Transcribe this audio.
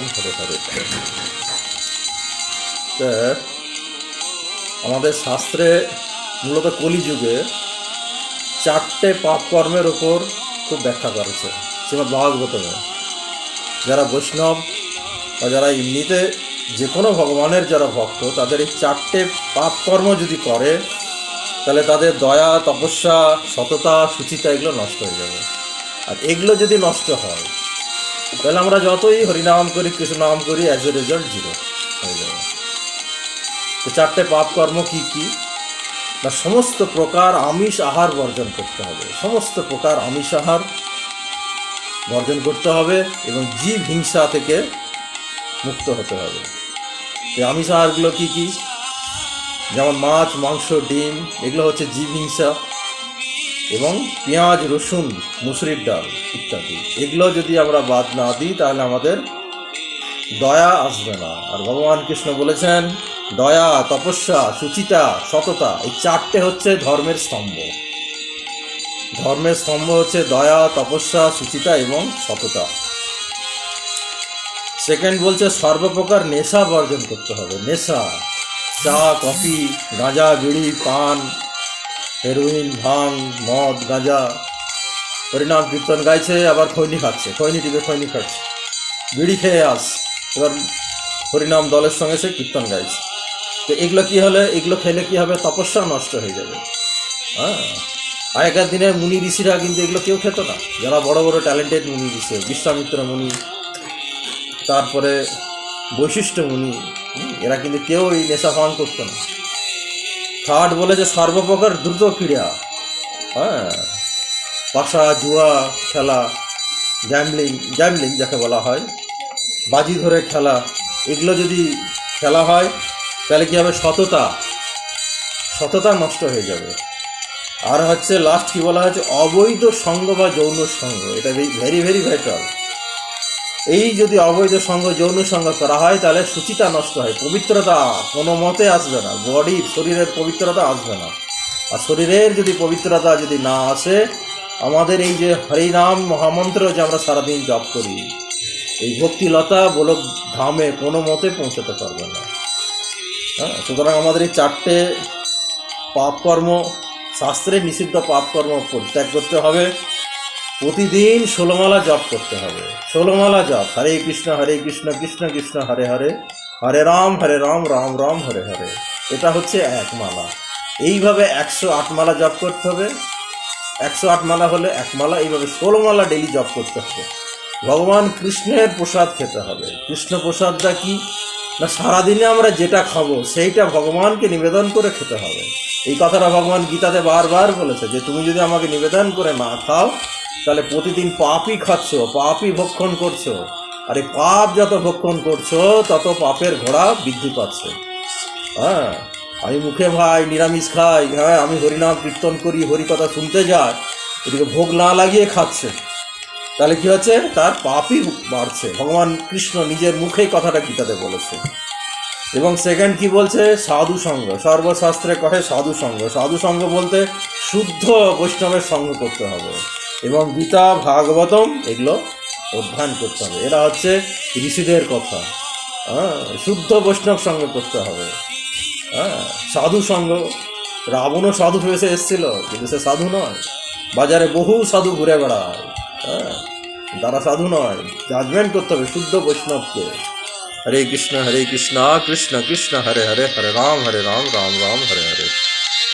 রাম হরে হরে। আমাদের শাস্ত্রে মূলত কলিযুগে 4টে পাপ কর্মের ওপর খুব ব্যাখ্যা করেছে শ্রীমদ্ ভাগবতমে। যারা বৈষ্ণব বা যারা এমনিতে যে কোনো ভগবানের যারা ভক্ত, তাদের এই 4টে পাপ কর্ম যদি করে তাহলে তাদের দয়া, তপস্যা, সততা, শুচিতা এগুলো নষ্ট হয়ে যাবে। আর এগুলো যদি নষ্ট হয় তাহলে আমরা যতই হরিনাম করি, কৃষ্ণ নাম করি, অ্যাজ এ রেজাল্ট 0 হয়ে যাবে। তো 4টে পাপ কর্ম কি কি? না, সমস্ত প্রকার আমিষ আহার বর্জন করতে হবে, সমস্ত প্রকার আমিষ আহার বর্জন করতে হবে এবং জীব হিংসা থেকে মুক্ত হতে হবে। এই আমিষ আহারগুলো কি কি? যেমন মাছ, মাংস, ডিম, এগুলো হচ্ছে জীব হিংসা, এবং পেঁয়াজ, রসুন, মুসুরির ডাল ইত্যাদি। এগুলো যদি আমরা বাদ না দিই তাহলে আমাদের দয়া আসবে না। আর ভগবান কৃষ্ণ বলেছেন দয়া, তপস্যা, সুচিতা, সততা, এই 4টে হচ্ছে ধর্মের স্তম্ভ। ধর্মের স্তম্ভ হচ্ছে দয়া, তপস্যা, সুচিতা এবং সততা। সেকেন্ড বলছে সর্বপ্রকার নেশা বর্জন করতে হবে। নেশা, চা, কফি, গাঁজা, বিড়ি, পান, হেরোইন, ভাং, মদ, গাঁজা। হরিনাম কীর্তন গাইছে, আবার খৈনি খাচ্ছে, খৈনি টিপে খৈনি খাচ্ছে, বিড়ি খেয়ে আস, এবার হরিনাম দলের সঙ্গে সে কীর্তন গাইছে। তো এগুলো কী হলে, এগুলো খেলে কী হবে? তপস্যা নষ্ট হয়ে যাবে। হ্যাঁ, আগেকার দিনের মুনি ঋষিরা কিন্তু এগুলো কেউ খেত না। যারা বড় বড় ট্যালেন্টেড মুনি ঋষি, বিশ্বামিত্র মুনি, তারপরে বৈশিষ্ট্য মুনি, এরা কিন্তু কেউ এই নেশা পান করতো না। থার্ড বলেছে সর্বপ্রকার দ্রুত ক্রীড়া। হ্যাঁ, পাশা, জুয়া খেলা, গ্যামলিং যাকে বলা হয়, বাজি ধরে খেলা, এগুলো যদি খেলা হয় তাহলে কী হবে? সততা নষ্ট হয়ে যাবে। আর হচ্ছে লাস্ট কি বলা হয়েছে? অবৈধ সঙ্গ বা যৌন সঙ্গ। এটা ভেরি ভেরি ভাইটাল। এই যদি অবৈধ সঙ্গ, যৌন সঙ্গ করা হয় তাহলে শুচিতা নষ্ট হয়, পবিত্রতা কোনো মতে আসবে না, শরীরের পবিত্রতা আসবে না। আর শরীরের যদি পবিত্রতা যদি না আসে, আমাদের এই যে হরিনাম মহামন্ত্র যে আমরা সারাদিন জপ করি, এই ভক্তিলতা গোলক ধামে কোনো মতে পৌঁছাতে পারবে না। হ্যাঁ, সুতরাং আমাদের এই 4টে পাপকর্ম, শাস্ত্রে নিষিদ্ধ পাপকর্ম পরিত্যাগ করতে হবে। প্রতিদিন 16 মালা জপ করতে হবে। 16 মালা জপ, হরে কৃষ্ণ কৃষ্ণ কৃষ্ণ হরে হরে, হরে রাম রাম রাম হরে হরে। এটা হচ্ছে 1 মালা। এইভাবে 108 মালা জপ করতে হবে। 108 মালা হলে 1 মালা, এইভাবে 16 মালা ডেলি জপ করতে হবে। ভগবান কৃষ্ণের প্রসাদ খেতে হবে। কৃষ্ণ প্রসাদটা কি? না, সারাদিনে আমরা যেটা খাবো সেইটা ভগবানকে নিবেদন করে খেতে হবে। এই কথাটা ভগবান গীতাতে বারবার বলেছে যে তুমি যদি আমাকে নিবেদন করে না খাও তাহলে প্রতিদিন পাপই খাচ্ছ, পাপই ভক্ষণ করছো। আর এই পাপ যত ভক্ষণ করছো তত পাপের ঘোড়া বৃদ্ধি পাচ্ছে। হ্যাঁ, আমি মুখে ভাই নিরামিষ খাই, হ্যাঁ আমি হরিনাম কীর্তন করি, হরিকথা শুনতে যাই, এদিকে ভোগ না লাগিয়ে খাচ্ছে, তাহলে কি হচ্ছে? তার পাপই বাড়ছে। ভগবান কৃষ্ণ নিজের মুখেই কথাটা গীতাতে বলেছে। এবং সেকেন্ড কি বলছে? সাধু সঙ্গ। সর্বশাস্ত্রে কহে সাধু সঙ্গ। সাধু সঙ্গ বলতে শুদ্ধ বৈষ্ণবের সঙ্গ করতে হবে এবং গীতা, ভাগবতম এগুলো অধ্যয়ন করতে হবে। এরা হচ্ছে ঋষিদের কথা। হ্যাঁ, শুদ্ধ বৈষ্ণব সঙ্গ করতে হবে। হ্যাঁ, সাধু সঙ্গ। রাবণও সাধু ভেসে এসেছিল, কিন্তু সে সাধু নয়। বাজারে বহু সাধু ঘুরে বেড়ায়, হ্যাঁ, তারা সাধু নয়। জাজমেন্ট করতে হবে শুদ্ধ বৈষ্ণবকে। হরে কৃষ্ণ কৃষ্ণ কৃষ্ণ হরে হরে, হরে রাম রাম রাম হরে হরে।